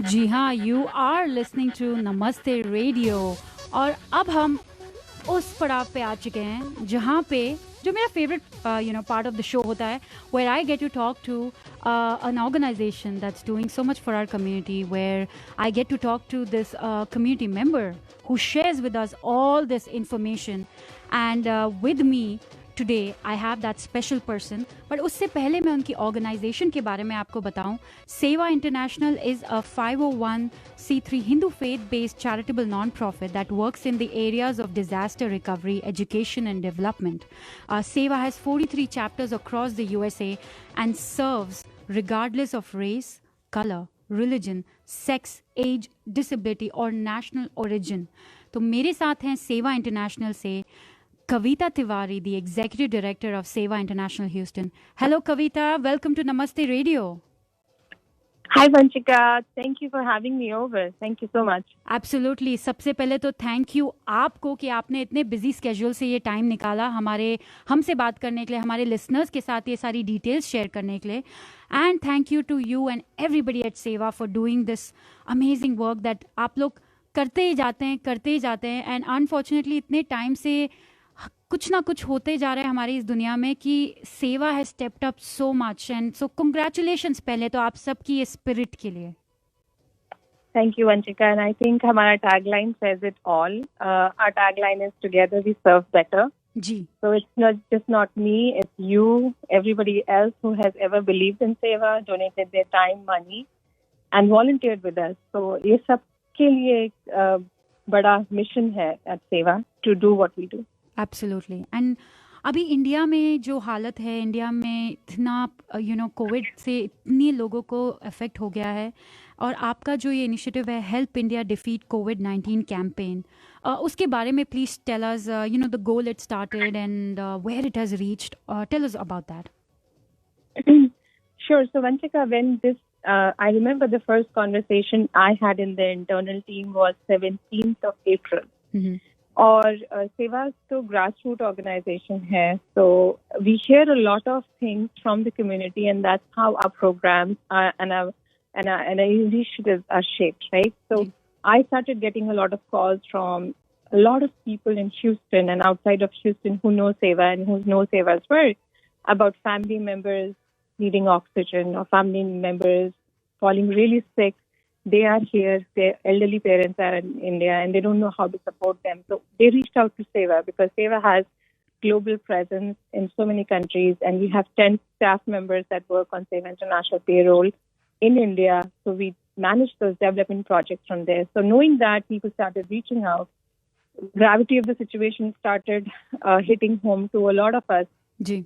जी हाँ, you are listening to नमस्ते radio. और अब हम उस पड़ाव पे आ चुके हैं जहाँ पे जो मेरा favourite part of the show होता है, where I get to talk to an organization that's doing so much for our community, where I get to talk to this community member who shares with us all this information. And with me today I have that special person. But उससे पहले मैं उनकी organization के बारे में आपको बताऊं, Seva International is a 501c3 Hindu faith-based charitable non-profit that works in the areas of disaster recovery, education, and development. Seva has 43 chapters across the USA and serves regardless of race, color, religion, sex, age, disability, or national origin. तो मेरे साथ हैं सेवा international से Kavita Tiwari, the Executive Director of Seva International Houston. Hello, Kavita. Welcome to Namaste Radio. Hi, Vanchika. Thank you for having me over. Thank you so much. Absolutely. सबसे पहले तो thank you आपको कि आपने इतने busy schedule से ये time निकाला हमसे बात करने के लिए, हमारे लिसनर्स के साथ ये सारी डिटेल्स शेयर करने के लिए. And thank you to you and everybody at Seva for doing this amazing work that आप लोग करते ही जाते हैं. एंड अनफॉर्चुनेटली इतने टाइम से कुछ ना कुछ होते जा रहा है हमारी इस दुनिया में कि सेवा has stepped up so much. And so congratulations पहले तो आप सबकी ये स्पिरिट के लिए. Thank you, Vanchika. And I think our tagline says it all. Our tagline is "Together we serve better." Ji. So it's not me, it's you, everybody else who has ever believed in Seva, donated their time, money, and volunteered with us. So ये सब के लिए एक बड़ा mission है at Seva to do what we do. Absolutely. And अभी India में जो हालत है, इंडिया में इतना कोविड से इतने लोगों को अफेक्ट हो गया है, और आपका जो ये इनिशिएटिव है हेल्प इंडिया डिफीट कोविड-19 कैंपेन, उसके बारे में please tell us the goal it started and where it has reached. Tell us about that. Sure. So, Vanchika, when this, I remember the first conversation I had in the internal team was 17th of April. Mm-hmm. और सेवा तो grassroots organization है, so we hear a lot of things from the community, and that's how our programs and our initiatives are shaped, right? So I started getting a lot of calls from a lot of people in Houston and outside of Houston who know Seva and who know Seva's work about family members needing oxygen or family members falling really sick. They are here, their elderly parents are in India, and they don't know how to support them. So they reached out to Seva because Seva has global presence in so many countries, and we have 10 staff members that work on Seva International payroll in India. So we manage those development projects from there. So knowing that, people started reaching out. Gravity of the situation started hitting home to a lot of us.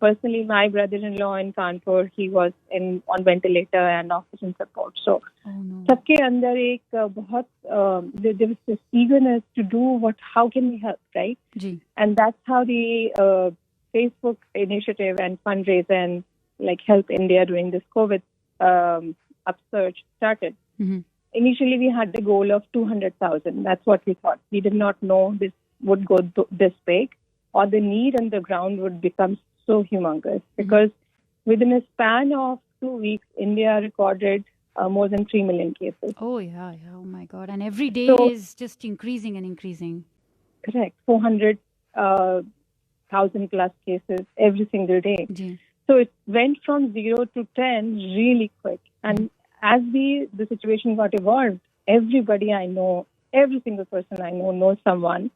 Personally, my brother-in-law in Kanpur, he was on ventilator and oxygen support. So, सबके अंदर एक बहुत there was this eagerness to do how can we help, right? And that's how the Facebook initiative and fundraiser and like Help India during this COVID upsurge started. Mm-hmm. Initially, we had the goal of 200,000. That's what we thought. We did not know this would go this big, or the need on the ground would become so humongous, because within a span of 2 weeks, India recorded more than 3 million cases. Oh, yeah. Oh, my God. And every day is just increasing and increasing. Correct. 400,000 plus cases every single day. So it went from 0 to 10 really quick. And as the situation got evolved, everybody I know, every single person I know knows someone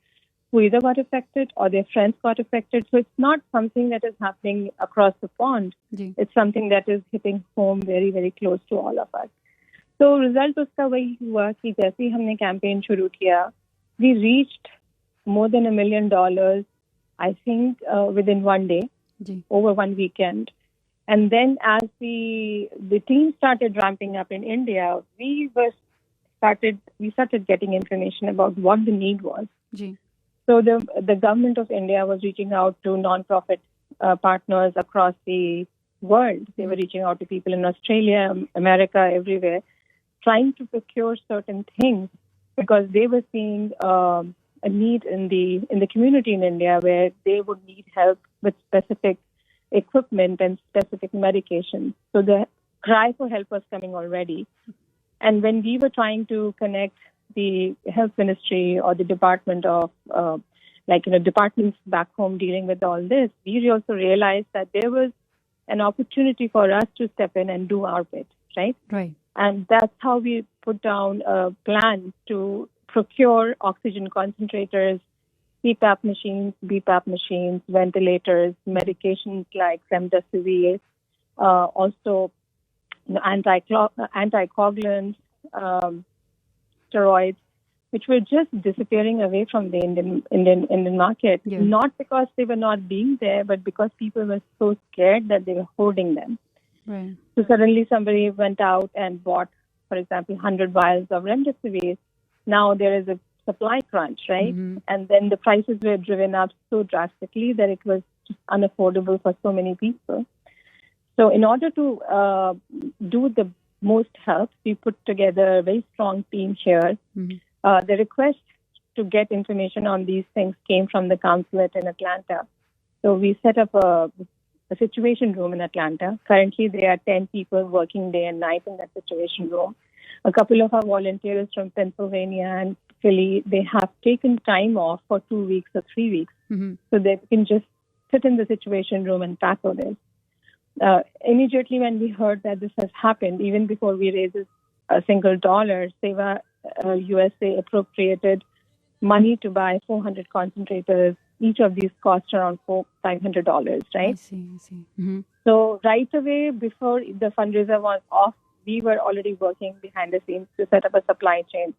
who either got affected or their friends got affected. So it's not something that is happening across the pond. It's something that is hitting home very, very close to all of us. So result उसका वही हुआ कि जैसे ही हमने campaign शुरू किया, we reached more than $1 million, I think, within one day, over one weekend. And then as the team started ramping up in India, we started getting information about what the need was. So the government of India was reaching out to non-profit partners across the world. They were reaching out to people in Australia, America, everywhere, trying to procure certain things because they were seeing a need in the community in India where they would need help with specific equipment and specific medications. So the cry for help was coming already. And when we were trying to connect the health ministry or the department of, departments back home dealing with all this, we also realized that there was an opportunity for us to step in and do our bit, right? Right. And that's how we put down a plan to procure oxygen concentrators, CPAP machines, BPAP machines, ventilators, medications like remdesivir, also anticoagulants, steroids, which were just disappearing away from the Indian market, not because they were not being there, but because people were so scared that they were hoarding them. Right. So suddenly somebody went out and bought, for example, 100 vials of remdesivir. Now there is a supply crunch, right? Mm-hmm. And then the prices were driven up so drastically that it was just unaffordable for so many people. So in order to do the most help, we put together a very strong team here. Mm-hmm. The request to get information on these things came from the consulate in Atlanta. So we set up a situation room in Atlanta. Currently, there are 10 people working day and night in that situation room. A couple of our volunteers from Pennsylvania and Philly, they have taken time off for 2 weeks or 3 weeks, mm-hmm. so they can just sit in the situation room and tackle this. Immediately when we heard that this has happened, even before we raised a single dollar, Seva USA appropriated money to buy 400 concentrators. Each of these cost around $500, right? I see. Mm-hmm. So right away, before the fundraiser was off, we were already working behind the scenes to set up a supply chain.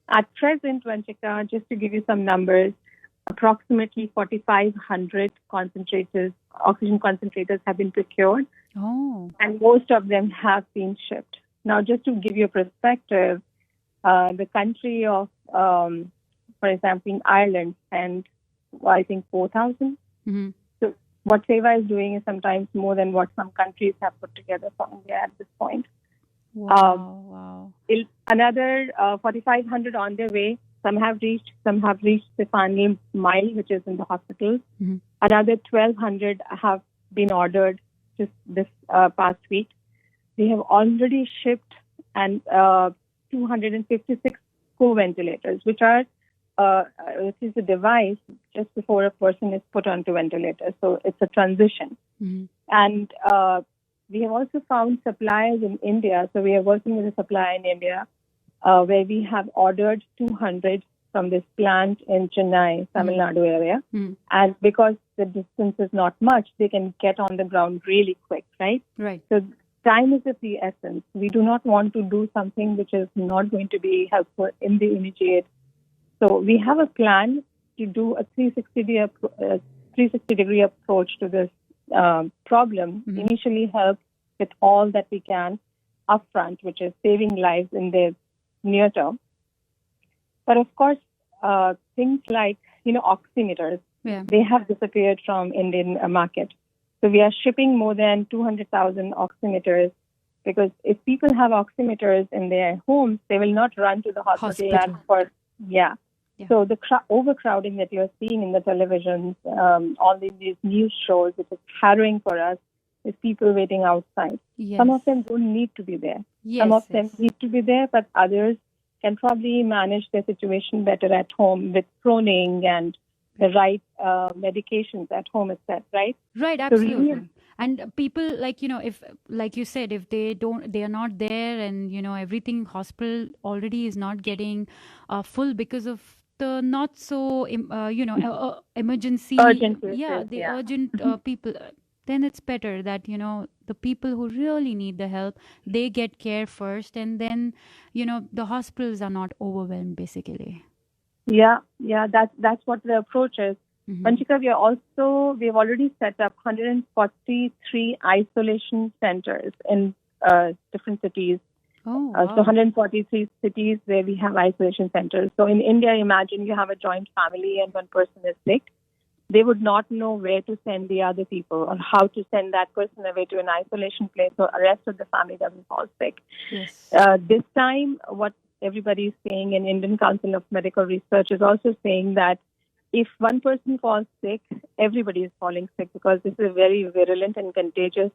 At present, Vanchika, just to give you some numbers, approximately 4,500 oxygen concentrators have been procured, and most of them have been shipped. Now, just to give you a perspective, the country of, for example, in Ireland, and I think 4,000. Mm-hmm. So what Seva is doing is sometimes more than what some countries have put together for India at this point. Wow. Another 4,500 on their way. Some have reached the final mile, which is in the hospitals. Mm-hmm. Another 1,200 have been ordered just this past week. We have already shipped 256 co-ventilators, which is a device just before a person is put onto ventilator. So it's a transition. Mm-hmm. And we have also found suppliers in India. So we are working with a supplier in India where we have ordered 200 from this plant in Chennai, Tamil Nadu area. Mm-hmm. And because the distance is not much, they can get on the ground really quick, right? Right. So time is of the essence. We do not want to do something which is not going to be helpful in the immediate. So we have a plan to do a 360-degree approach to this problem. Mm-hmm. Initially help with all that we can upfront, which is saving lives in the near term. But of course, things like, oximeters, they have disappeared from Indian market. So we are shipping more than 200,000 oximeters because if people have oximeters in their homes, they will not run to the hospital. And yeah. So the overcrowding that you're seeing in the televisions, all these news shows, which is harrowing for us, is people waiting outside. Yes. Some of them don't need to be there. Some of them need to be there, but others can probably manage their situation better at home with proning and the right medications at home itself, right? Right, absolutely. And people, if, like you said, if they are not there, and everything hospital already is not getting full because of the not so emergency, urgent cases, urgent people. Then it's better that the people who really need the help, they get care first, and then the hospitals are not overwhelmed, basically. Yeah, that's what the approach is. Mm-hmm. Vanchika, we have already set up 143 isolation centers in different cities. Oh, wow. So 143 cities where we have isolation centers. So in India, imagine you have a joint family and one person is sick. They would not know where to send the other people or how to send that person away to an isolation place, so the rest of the family doesn't fall sick. Yes. This time, what everybody is saying, and Indian Council of Medical Research is also saying that if one person falls sick, everybody is falling sick because this is a very virulent and contagious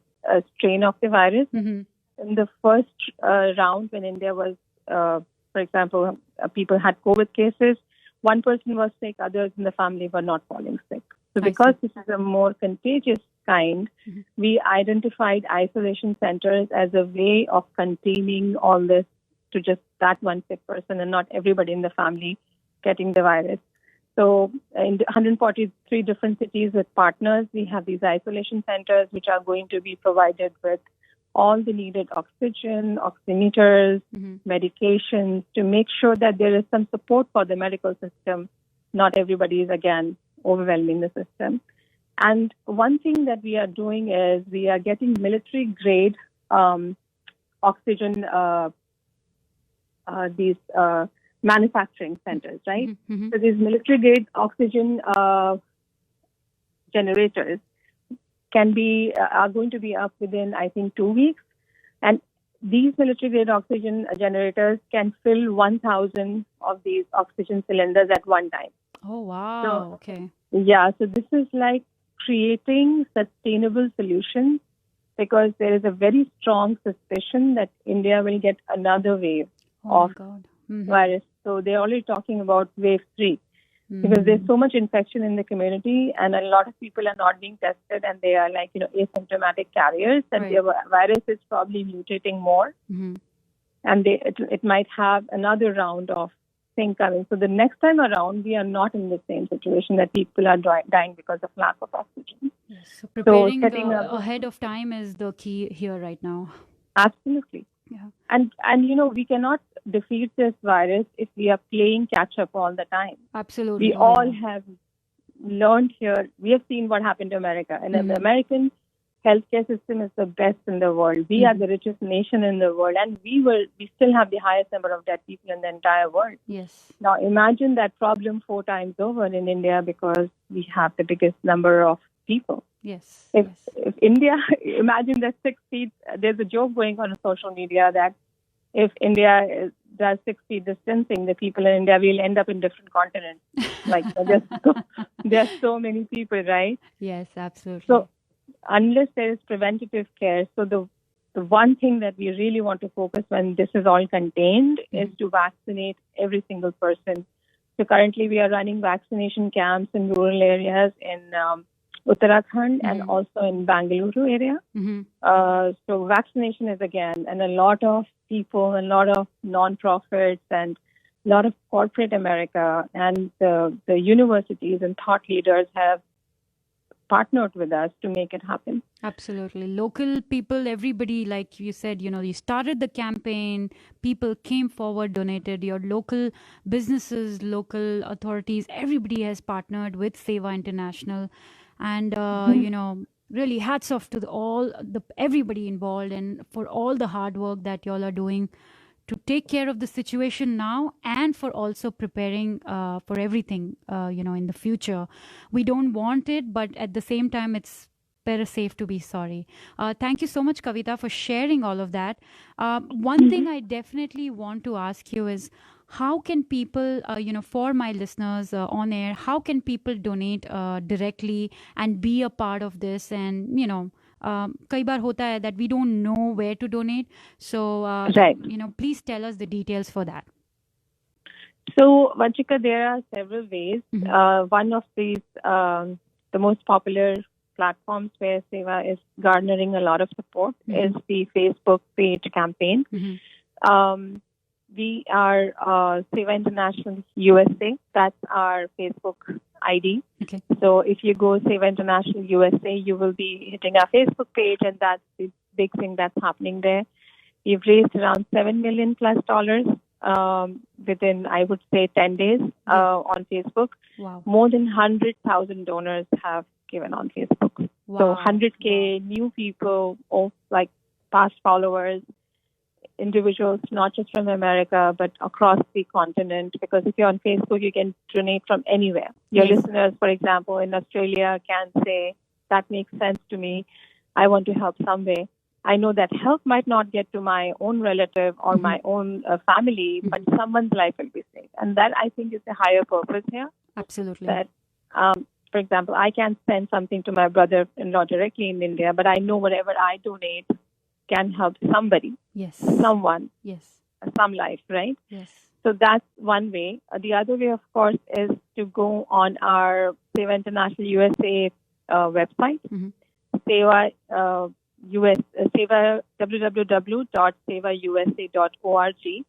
strain of the virus. Mm-hmm. in the first round when India was, for example, people had COVID cases, one person was sick, others in the family were not falling sick. So because this is a more contagious kind, we identified isolation centers as a way of containing all this to just that one sick person and not everybody in the family getting the virus. So in 143 different cities with partners, we have these isolation centers which are going to be provided with all the needed oxygen, oximeters, medications to make sure that there is some support for the medical system. Not everybody is, again, overwhelming the system. And one thing that we are doing is we are getting military-grade oxygen, these manufacturing centers, right? So these military-grade oxygen generators are going to be up within, I think, 2 weeks. And these military-grade oxygen generators can fill 1,000 of these oxygen cylinders at one time. Oh, wow. So, okay. Yeah, so this is like creating sustainable solutions because there is a very strong suspicion that India will get another wave of virus. So they're already talking about wave 3 because there's so much infection in the community and a lot of people are not being tested and they are like, asymptomatic carriers and their virus is probably mutating more. And it might have another round of thing coming. So the next time around, we are not in the same situation that people are dying because of lack of oxygen. Yes, so preparing ahead of time is the key here right now. Absolutely. Yeah. And we cannot defeat this virus if we are playing catch up all the time. Absolutely. We all have learned here. We have seen what happened to America. And the American healthcare system is the best in the world. We are the richest nation in the world. And we still have the highest number of dead people in the entire world. Yes. Now imagine that problem 4 times over in India because we have the biggest number of people. Yes. If India, imagine that 6 feet, there's a joke going on social media that if India does 6 feet distancing, the people in India will end up in different continents. Like there's so many people, right? Yes, absolutely. So unless there is preventative care, so the one thing that we really want to focus when this is all contained is to vaccinate every single person. So currently we are running vaccination camps in rural areas in Uttarakhand and also in Bangalore area. So vaccination is again, and a lot of people, a lot of non-profits and a lot of corporate America and the universities and thought leaders have partnered with us to make it happen. Absolutely. Local people, everybody, like you said, you started the campaign, people came forward, donated, your local businesses, local authorities, everybody has partnered with Seva International. And, really hats off to everybody involved and for all the hard work that y'all are doing to take care of the situation now and for also preparing for everything, in the future. We don't want it, but at the same time, it's better safe to be sorry. Thank you so much, Kavita, for sharing all of that. One thing I definitely want to ask you is, how can people, for my listeners on air, how can people donate directly and be a part of this? And, kai baar hota hai that we don't know where to donate. So, please tell us the details for that. So, Vanchika, there are several ways. One of these, the most popular platforms where Seva is garnering a lot of support is the Facebook page campaign. We are Seva International USA. That's our Facebook ID. Okay. So if you go Seva International USA, you will be hitting our Facebook page, and that's the big thing that's happening there. We've raised around $7 million plus within, I would say, 10 days on Facebook. Wow. More than 100,000 donors have given on Facebook. Wow. So 100K new people, like past followers, individuals, not just from America, but across the continent. Because if you're on Facebook, you can donate from anywhere. Your listeners, for example, in Australia can say, that makes sense to me. I want to help some way. I know that help might not get to my own relative or my own family, but someone's life will be saved. And that, I think, is the higher purpose here. Absolutely. That, for example, I can't send something to my brother-in-law directly in India, but I know whatever I donate can help somebody, Yes. someone, Yes. some life, right? Yes. So that's one way. The other way, of course, is to go on our Seva International USA website, Mhm. Seva US, Seva www.sevausa.org.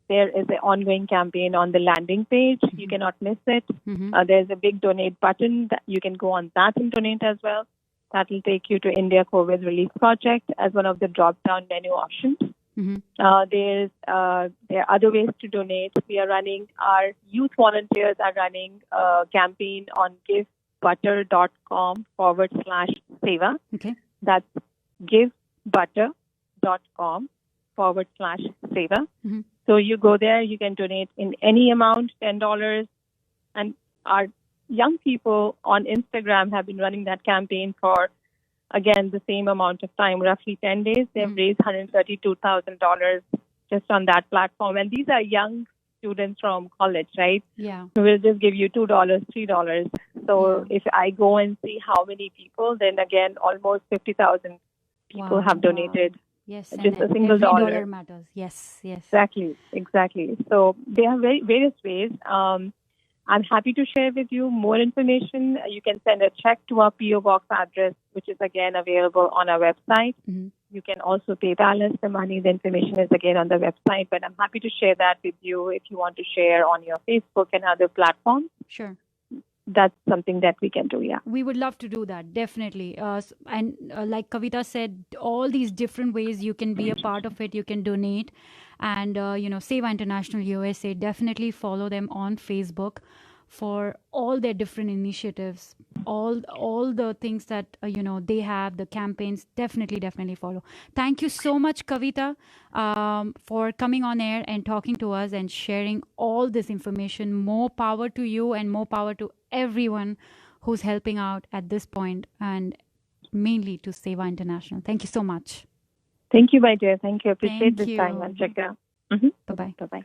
There is an ongoing campaign on the landing page. You cannot miss it. There's a big donate button that you can go on that and donate as well. That will take you to India COVID Relief Project as one of the drop-down menu options. There are other ways to donate. We are running, our youth volunteers are running a campaign on givebutter.com/seva. Okay. That's givebutter.com/seva. So you go there, you can donate in any amount, $10. And our young people on Instagram have been running that campaign for, again, the same amount of time, roughly 10 days. They've raised $132,000 just on that platform. And these are young students from college, right? Yeah. So we'll just give you $2, $3. So if I go and see how many people, then again, almost 50,000 people have donated. Wow. Yes. Just and a single every dollar. matters. Yes. Yes. Exactly. So there are various ways. I'm happy to share with you more information. You can send a check to our PO Box address, which is again available on our website. You can also PayPal us the money. The information is again on the website, but I'm happy to share that with you if you want to share on your Facebook and other platforms. Sure. That's something that we can do, yeah. We would love to do that, definitely. And like Kavita said, all these different ways you can be a part of it, you can donate. And, Seva International USA, definitely follow them on Facebook for all their different initiatives, all the things that, they have, the campaigns, definitely follow. Thank you so much, Kavita, for coming on air and talking to us and sharing all this information. More power to you and more power to everyone who's helping out at this point, and mainly to Seva International. Thank you so much. Thank you, my dear. Thank you. Appreciate Thank this you. time, Manchika. Bye-bye. Bye-bye.